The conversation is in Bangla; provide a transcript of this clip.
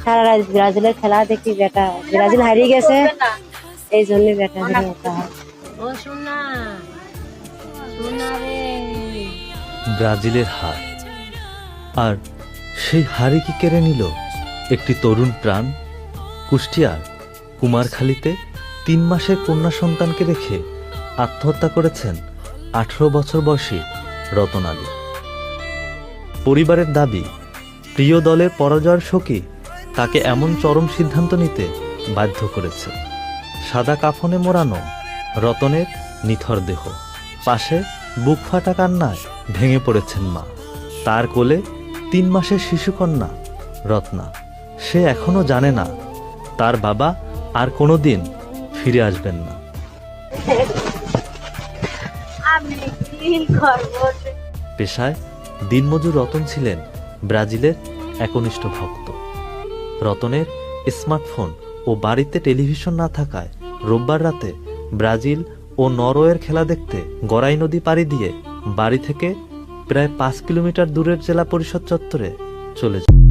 সারা রাত ব্রাজিলের খেলা দেখি বেটা, ব্রাজিল হারিয়ে গেছে এই জন্য বেটা ও শোনা শোনা রে। ব্রাজিলের হার, আর সেই হারই কি কেড়ে নিল একটি তরুণ প্রাণ? কুষ্টিয়ার কুমারখালীতে 3 মাসের কন্যা সন্তানকে রেখে আত্মহত্যা করেছেন 18 বছর বয়সী রতন আলী। পরিবারের দাবি, প্রিয় দলের পরাজয়ের শোকই তাকে এমন চরম সিদ্ধান্ত নিতে বাধ্য করেছে। সাদা কাফনে মোড়ানো রতনের নিথর দেহ, পাশে বুক ফাটা কান্নায় ভেঙে পড়েছেন মা। তার কোলে 3 মাসের শিশুকন্যা রত্না। সে এখনো জানে না তার বাবা আর কোনোদিন ফিরে আসবেন না। পেশায় দিনমজুর রতন ছিলেন ব্রাজিলের একনিষ্ঠ ভক্ত। রতনের স্মার্টফোন ও বাড়িতে টেলিভিশন না থাকায় রোববার রাতে ব্রাজিল ও নরওয়ের খেলা দেখতে গড়াই নদী পাড়ি দিয়ে বাড়ি থেকে প্রায় 5 কিলোমিটার দূরের জেলা পরিষদ চত্বরে চলে যায়।